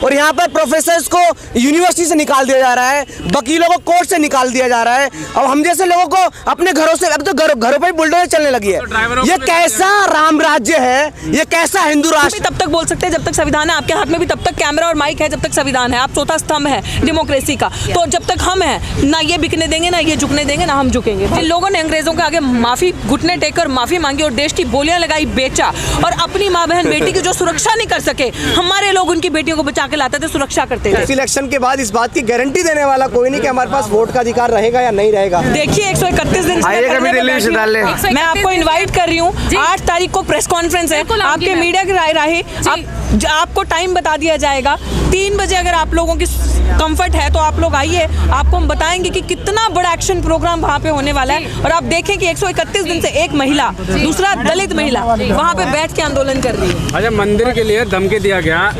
और यहाँ पर प्रोफेसर्स को यूनिवर्सिटी से निकाल दिया जा रहा है, वकीलों को कोर्ट से निकाल दिया जा रहा है, अब हम जैसे लोगों को अपने घरों से, अब तो घरों पर बुलडोजर चलने लगी है। ये कैसा राम राज्य है, ये कैसा हिंदू राष्ट्र? तब तक बोल सकते हैं जब तक संविधान है आपके हाथ में, भी तब तक कैमरा और माइक है जब तक संविधान है। आप चौथा स्तंभ है डेमोक्रेसी का, तो जब तक हम हैं ना ये बिकने देंगे, ना ये झुकने देंगे, ना हम झुकेंगे। जिन लोगों ने अंग्रेजों के आगे माफी घुटने टेकर माफी मांगी और देश की बोलियां लगाई, बेचा, और अपनी माँ बहन बेटी की जो सुरक्षा नहीं कर सके, हमारे लोग उनकी बेटियों को बचा के लाते थे, सुरक्षा करते थे। इलेक्शन के बाद इस बात की गारंटी देने वाला कोई नहीं कि हमारे पास वोट का अधिकार रहेगा या नहीं रहेगा। देखिए 131 दिन मैं आपको इनवाइट कर रही हूँ, 8 तारीख को प्रेस कॉन्फ्रेंस है, आपके मीडिया की राय आपको टाइम बता दिया जाएगा 3 बजे। अगर आप लोगों की कंफर्ट है तो आप लोग आइए, आपको हम बताएंगे कि कितना बड़ा एक्शन प्रोग्राम वहाँ पे होने वाला है। और आप देखें कि 131 दिन से एक महिला, दूसरा दलित महिला वहाँ पे बैठ के आंदोलन कर रही है। अच्छा, मंदिर के लिए धमकी दिया गया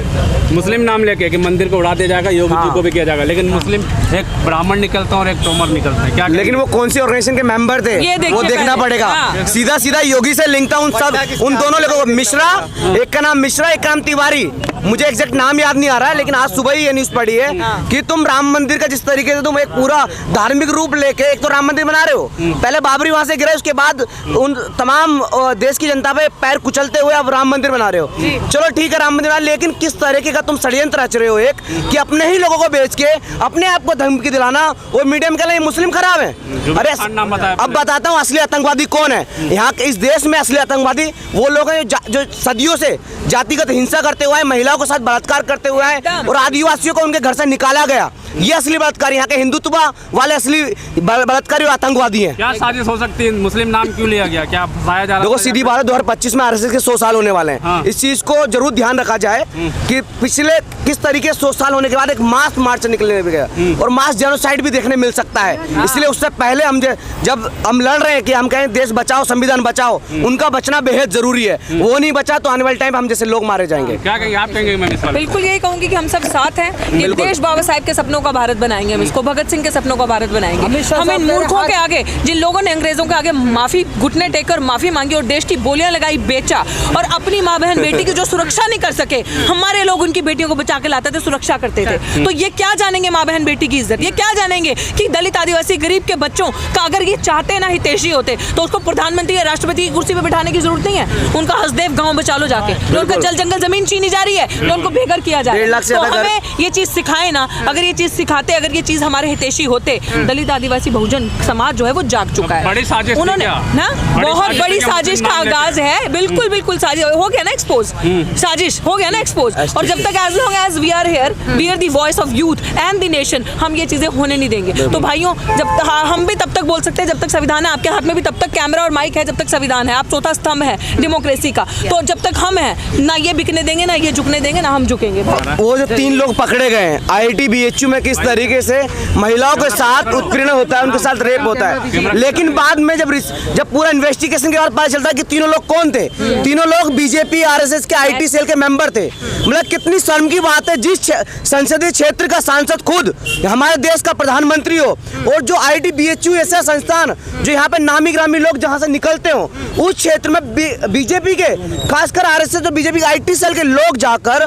मुस्लिम नाम लेके कि मंदिर को उड़ा दिया जाएगा, योगी जी को भी किया जाएगा, लेकिन मुस्लिम एक ब्राह्मण निकलते हैं और एक तोमर निकलते हैं, क्या? लेकिन वो कौन सी ऑर्गेनाइजेशन के मेंबर थे वो देखना पड़ेगा। सीधा सीधा योगी से लिंक था उन दोनों लोगों को। मिश्रा, एक का नाम मिश्रा, एक का नाम तिवारी, मुझे एग्जैक्ट नाम याद नहीं आ रहा है, लेकिन आज सुबह ही ये न्यूज पढ़ी है कि तुम राम मंदिर का जिस तरीके से तुम एक पूरा धार्मिक रूप लेके एक तो राम मंदिर बना रहे हो, पहले बाबरी वहां से गिरा, उसके बाद उन तमाम देश की जनता पे पैर कुचलते हुए अब राम मंदिर बना रहे हो। चलो ठीक है, राम मंदिर बना, लेकिन किस तरीके का तुम षड्यंत्र रच रहे हो एक कि अपने ही लोगों को बेच के अपने आप को धमकी दिलाना, और मीडिया में कहना ये मुस्लिम खराब है। अरे अब बताता हूँ असली आतंकवादी कौन है। यहाँ इस देश में असली आतंकवादी वो लोग हैं जो सदियों से जातिगत हिंसा करते हुए, महिलाओं के साथ बलात्कार करते हुए हैं, और आदिवासियों को उनके घर से निकाला गया। ये असली बलात्कारी, यहाँ के हिंदुत्व वाले असली बलात्कारी और आतंकवादी हैं। क्या साजिश हो सकती है? मुस्लिम नाम क्यों लिया गया? क्या बताया जा रहा है? देखो सीधी बात है, 2025 में आरएसएस के 100 साल होने वाले हैं। इस चीज को जरूर ध्यान रखा जाए कि पिछले किस तरीके 100 साल होने के बाद एक मास मार्च निकलने गया और मास जेनोसाइड भी देखने मिल सकता है। इसलिए उससे पहले हम जब हम लड़ रहे हैं कि हम कहें देश बचाओ, संविधान बचाओ, उनका बचना बेहद जरूरी है। वो नहीं बचा तो आने वाले टाइम हम जैसे लोग मारे जाएंगे। क्या कहेंगे आप? कहेंगे मैं बिल्कुल यही कहूंगी कि हम सब साथ हैं। ये देश बाबा साहब के सपनों का भारत बनाएंगे, हम इसको भगत सिंह के सपनों का भारत बनाएंगे। हम इन मूर्खों के आगे, जिन लोगों ने अंग्रेजों के आगे माफी घुटने टेकर माफी मांगी और देश की बोलियां लगाई, बेचा, और अपनी माँ बहन बेटी की जो सुरक्षा नहीं कर सके, हमारे लोग उनकी बेटियों को बचा के लाते थे, सुरक्षा करते थे। तो ये क्या जानेंगे माँ बहन बेटी की इज्जत? ये क्या जानेंगे कि दलित आदिवासी गरीब के बच्चों का अगर ये चाहते ना हितैषी होते तो उसको प्रधानमंत्री या राष्ट्रपति की कुर्सी पे बैठाने की जरूरत नहीं है। उनका हसदेव गांव बचा लो जाके, उनका जल जंगल जमीन छीनी जा रही है, उनको बेघर किया जा रहा है। तो हमें ये चीज सिखाए ना, अगर ये चीज सिखाते, अगर ये चीज हमारे हितैषी होते, दलित आदिवासी बहुजन समाज जो है वो जाग चुका है। बड़ी साजिश उन्होंने ना बहुत बड़ी साजिश का आगाज है। बिल्कुल बिल्कुल साजिश हो गया ना एक्सपोज, साजिश हो गया ना एक्सपोज। और जब तक as long as we are here, we are the voice of youth and the nation, हम ये चीजें होने नहीं देंगे। तो भाइयों, जब हम भी तब तक बोल सकते हैं जब तक संविधान है आपके हाथ में, भी तब तक कैमरा और माइक है जब तक संविधान है। आप चौथा स्तंभ है डेमोक्रेसी का, तो जब तक हम हैं ना ये बिकने देंगे, ना ये झुकने देंगे, ना हम झुकेंगे। वो जो 3 लोग पकड़े गए हैं IIT BHU में, किस तरीके से महिलाओं के साथ उत्पीड़न होता है, उनके साथ रेप होता है, लेकिन बाद में जब पूरा इन्वेस्टिगेशन के बाद पता चलता है कि तीनों लोग कौन थे। तीनों लोग बीजेपी RSS के IT सेल के मेंबर थे। मतलब कितनी शर्म की बात है, जिस संसदीय क्षेत्र का सांसद खुद हमारे देश का प्रधानमंत्री हो, और जो IIT BHU ऐसा संस्थान जो यहाँ पे नामी ग्रामी लोग जहाँ से निकलते हो, उस क्षेत्र में बीजेपी के, खासकर RSS और बीजेपी के IT सेल के लोग जाकर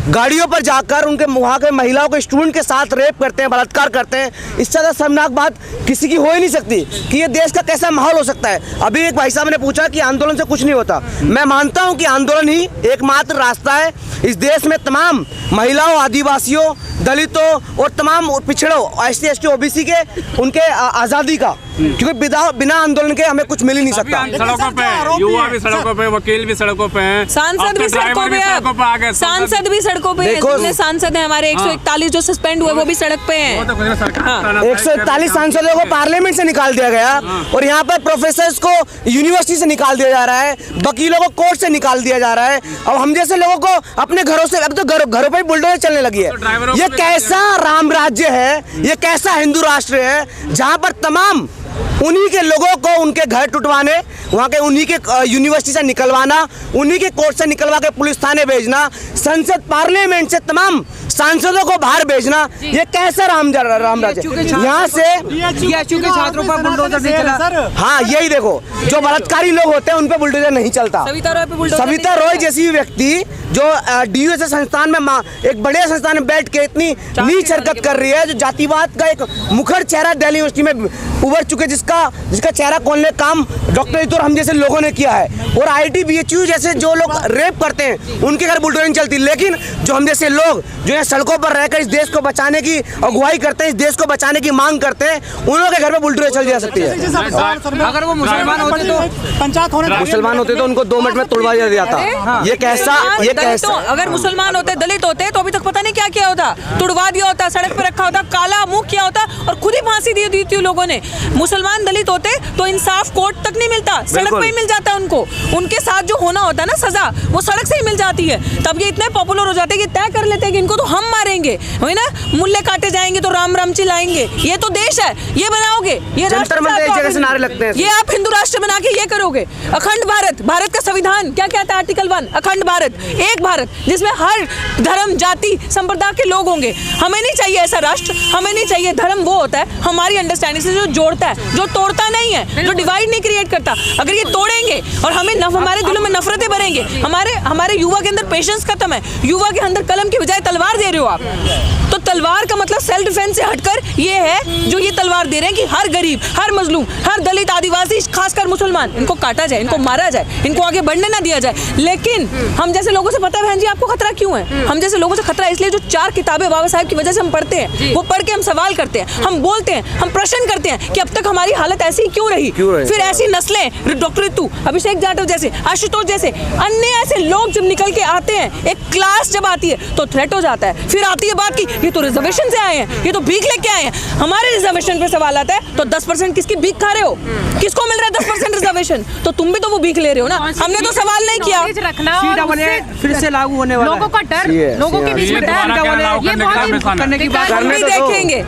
गाड़ियों पर जाकर उनके वहाँ के महिलाओं के स्टूडेंट के साथ रेप करते हैं, बलात्कार करते हैं। इससे ज्यादा शर्मनाक बात किसी की हो ही नहीं सकती कि ये देश का कैसा माहौल हो सकता है। अभी एक भाई साहब ने पूछा कि आंदोलन से कुछ नहीं होता। मैं मानता हूं कि आंदोलन ही एकमात्र रास्ता है इस देश में तमाम महिलाओं, आदिवासियों, दलितों और तमाम पिछड़ों, SC ST OBC के उनके आज़ादी का, क्योंकि बिना आंदोलन के हमें कुछ मिल ही नहीं सकता। सड़कों पे युवा भी सड़कों पे, वकील भी सड़कों पे हैं, सांसद भी सड़कों पे है, सांसद भी सड़कों पे है। जितने सांसद हैं हमारे 141 जो सस्पेंड हुए वो भी सड़क पे हैं। 141 सांसदों को पार्लियामेंट से निकाल दिया गया, और यहाँ पर प्रोफेसर्स को यूनिवर्सिटी से निकाल दिया जा रहा है, वकीलों को कोर्ट से निकाल दिया जा रहा है, अब हम जैसे लोगों को अपने घरों से, अब तो घरों पर बुलडोजर चलने लगी है। ये कैसा राम राज्य है, ये कैसा हिंदू राष्ट्र है जहाँ पर तमाम उन्हीं के लोगों को उनके घर टुटवाने, वहाँ के उन्हीं के यूनिवर्सिटी से निकलवाना, उन्हीं के कोर्ट से निकलवा के पुलिस थाने भेजना, संसद पार्लियामेंट से तमाम सांसदों को बाहर भेजना, ये कैसा रामराज है? यहाँ से बीएचयू के छात्रों पर बुलडोजर नहीं चला। हाँ, यही देखो, जो बलात्कारी लोग होते हैं उन पे बुलडोजर नहीं चलता। सविता रॉय जैसी व्यक्ति जो DU संस्थान में एक बड़े संस्थान में बैठ के इतनी नीच हरकत कर रही है, जो जातिवाद का एक मुखर चेहरा दिल्ली यूनिवर्सिटी में उभर चुके, जिसका चेहरा खोलने का काम डॉक्टर इतुर हम जैसे लोगों ने किया है। और IIT BHU जैसे जो लोग रेप करते हैं उनके घर बुलडोजर नहीं चलती, लेकिन जो हम जैसे लोग जो है सड़कों पर रहकर इस देश को बचाने की अगुवाई करते हैं, इस देश को बचाने की मांग करते हैं, उन लोगों के घर में बुलडोजर चल जा सकती है। अगर वो मुसलमान होते तो पंचायत होने, मुसलमान होते तो उनको 2 मिनट में तोड़वा दिया जाता। ये कैसा अगर मुसलमान होते, दलित होते तो अभी तक पता नहीं क्या किया होता, तुड़वा दिया होता, सड़क पर रखा होता, काला मुंह किया होता और खुद ही फांसी दी थी लोगों ने। मुसलमान दलित होते तो इंसाफ कोर्ट तक नहीं मिलता, सड़क पे ही मिल जाता उनको। उनके साथ जो होना होता है ना सजा, वो सड़क से ही मिल जाती है। तब ये इतने पॉपुलर हो जाते हैं कि तय कर लेते हैं कि इनको तो हम मारेंगे, वही ना, मुल्ले काटे जाएंगे तो राम राम चिल्लाएंगे। ये तो देश है, ये बनाओगे, ये राष्ट्र जगह से नारे लगते हैं, ये आप हिंदू राष्ट्र बना के ये करोगे। अखंड भारत, भारत का संविधान क्या कहता है? आर्टिकल 1, अखंड भारत, एक भारत, जिसमें हर धर्म जाति संप्रदाय के लोग होंगे। हमें नहीं चाहिए ऐसा राष्ट्र, हमें नहीं चाहिए। धर्म वो होता है हमारी अंडरस्टैंडिंग से जो जोड़ता है, जो तोड़ता नहीं है, जो डिवाइड नहीं क्रिएट करता। अगर ये तोड़ेंगे और हमारे दिलों में नफरतें भरेंगे, हमारे युवा के अंदर पेशेंस खत्म है, युवा के अंदर कलम की बजाय तलवार दे रहे हो आप। तो तलवार का मतलब सेल्फ डिफेंस से हटकर ये है, जो ये तलवार दे रहे हैं कि हर गरीब, हर मजलूम, हर दलित, आदिवासी, खासकर मुसलमान, इनको काटा जाए, इनको मारा जाए, इनको आगे बढ़ने ना दिया जाए। लेकिन हम जैसे लोगों से पता है बहन जी आपको खतरा क्यों है? हम जैसे लोगों से खतरा इसलिए जो 4 किताबें बाबा साहब की वजह से हम पढ़ते हैं, वो पढ़ के हम सवाल करते हैं, हम बोलते हैं, हम प्रश्न करते हैं कि अब तक हमारी हालत ऐसी क्यों रही? फिर ऐसी नस्लें, डॉक्टर रितु, अभिषेक जाटव जैसे, आशुतोष जैसे अन्य ऐसे लोग जब निकल के आते हैं, एक क्लास जब आती है तो थ्रेट हो जाता है। फिर आती है बात की ये तो रिजर्वेशन से आए हैं, ये तो भीख लेके आए हैं। हमारे रिजर्वेशन पे सवाल आता है तो 10% किसकी भीख खा रहे हो? किसको मिल रहा है 10% रिजर्वेशन? तो तुम भी तो वो भीख ले रहे हो ना। हमने तो सवाल नहीं किया। फिर से लागू होने वाला लोगों का डर, लोगों के बीच में डर, ये बहुत करने की बात हम भी देखेंगे,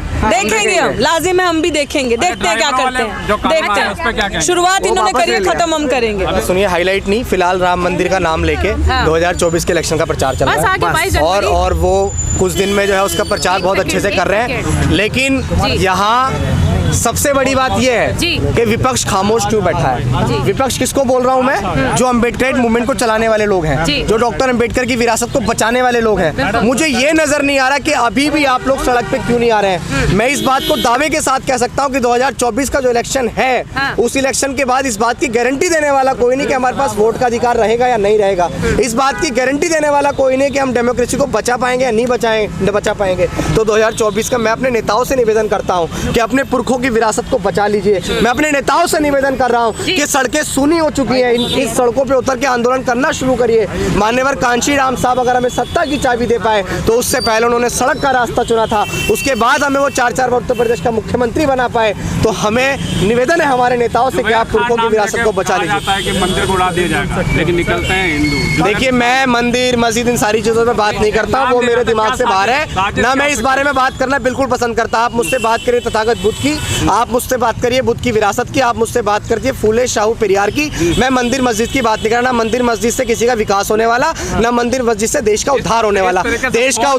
हम लाजिम है, हम भी देखेंगे, देखते हैं क्या करते हैं, देखते हैं। शुरुआत इन्होंने करी है, खत्म हम करेंगे। सुनिए, हाईलाइट नहीं, फिलहाल राम मंदिर का नाम लेके 2024 के इलेक्शन का प्रचार चल रहा है और वो कुछ दिन में जो है उसका प्रचार बहुत अच्छे से कर रहे हैं। लेकिन यहाँ सबसे बड़ी बात यह है कि विपक्ष खामोश क्यों बैठा है। विपक्ष किसको बोल रहा हूँ मैं? जो अम्बेडकर मूवमेंट को चलाने वाले लोग हैं, जो डॉक्टर अम्बेडकर की विरासत को बचाने वाले लोग हैं। मुझे ये नजर नहीं आ रहा कि अभी भी आप लोग सड़क पे क्यों नहीं आ रहे हैं। मैं इस बात को दावे के साथ कह सकता हूँ कि 2024 का जो इलेक्शन है, उस इलेक्शन के बाद इस बात की गारंटी देने वाला कोई नहीं कि हमारे पास वोट का अधिकार रहेगा या नहीं रहेगा। इस बात की गारंटी देने वाला कोई नहीं कि हम डेमोक्रेसी को बचा पाएंगे या नहीं बचा पाएंगे। तो 2024 का मैं अपने नेताओं से निवेदन करता हूँ कि अपने पुरखों की विरासत को बचा लीजिए। मैं अपने नेताओं से निवेदन कर रहा हूँ कि सड़कें सूनी हो चुकी हैं, इस सड़कों पे उतर के आंदोलन करना शुरू करिए। मान्यवर कांशी राम साहब अगर हमें सत्ता की चाबी दे पाए तो उससे पहले उन्होंने सड़क का रास्ता चुना था, उसके बाद हमें वो 4 बार उत्तर प्रदेश का मुख्यमंत्री बना पाए। तो हमें निवेदन है हमारे नेताओं से कि आप पुरखों की विरासत को बचा लीजिए। मंदिर को उड़ा दिया जाएगा, लेकिन निकलते हैं हिंदू। देखिए, मैं मंदिर मस्जिद इन सारी चीजों पे बात नहीं करता, वो मेरे दिमाग से बाहर है ना। मैं इस बारे में बात करना बिल्कुल पसंद करता। आप मुझसे बात करिए तथागत बुद्ध की, आप मुझसे बात करिए बुद्ध की विरासत की, आप मुझसे बात करिए फूले शाहू पेरियार की। मैं मंदिर मस्जिद की बात नहीं कर रहा। ना मंदिर मस्जिद से किसी का विकास होने वाला, ना मंदिर मस्जिद से देश का उद्धार होने वाला। देश का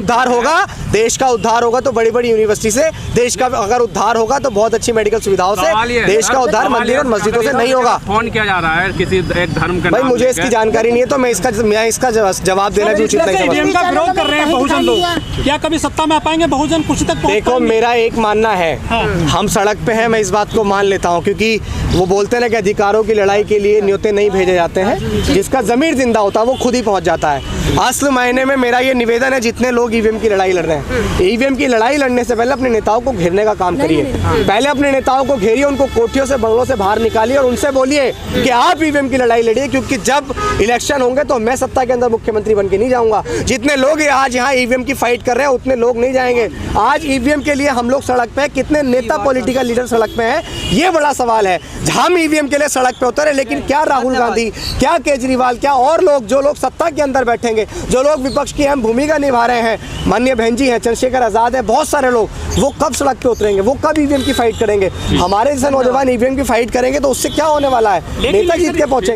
उद्धार होगा तो बड़ी बड़ी यूनिवर्सिटी से। देश का अगर उद्धार होगा तो बहुत अच्छी मेडिकल सुविधाओं से। देश का उद्धार मंदिर और मस्जिदों से नहीं होगा। फोन किया जा रहा है किसी एक धर्म का। भाई, मुझे इसकी जानकारी नहीं है तो मैं इसका जवाब देना भी उचित नहीं समझता। विरोध कर रहे हैं बहुजन लोग, क्या कभी सत्ता में आ पाएंगे बहुजन? कुछ तक देखो, मेरा एक मानना है, हम सड़क पे हैं, मैं इस बात को मान लेता हूं, क्योंकि वो बोलते हैं ना कि अधिकारों की लड़ाई के लिए न्योते नहीं भेजे जाते हैं, जिसका ज़मीर जिंदा होता है वो खुद ही पहुंच जाता है। असल मायने में मेरा ये निवेदन है, जितने लोग ईवीएम की लड़ाई लड़ रहे हैं, ईवीएम की लड़ाई लड़ने से पहले अपने नेताओं को घेरने का काम करिए। पहले अपने नेताओं को घेरिए, उनको कोठियों से बंगलों से बाहर निकालिए और उनसे बोलिए कि आप ईवीएम की लड़ाई लड़िए, क्योंकि जब इलेक्शन होंगे तो मैं सत्ता के अंदर मुख्यमंत्री बन के नहीं जाऊंगा। जितने लोग आज यहाँ ईवीएम की फाइट कर रहे हैं उतने लोग नहीं जाएंगे। आज ईवीएम के लिए हम लोग सड़क पे, कितने नेता पॉलिटिकल लीडर सड़क पे हैं, ये बड़ा सवाल है। हम ईवीएम के लिए सड़क पे उतरे, लेकिन क्या राहुल गांधी, क्या केजरीवाल, क्या और लोग, जो लोग सत्ता के अंदर बैठेंगे, जो लोग विपक्ष की अहम भूमिका निभा रहे हैं, माननीय बहन जी हैं, चंद्रशेखर आजाद है, बहुत सारे लोग, वो कब सड़क पे उतरेंगे? वो कब ईवीएम की फाइट करेंगे? हमारे जैसे नौजवान ईवीएम की फाइट करेंगे तो उससे क्या होने वाला है? नेता जीत के पहुंचेंगे।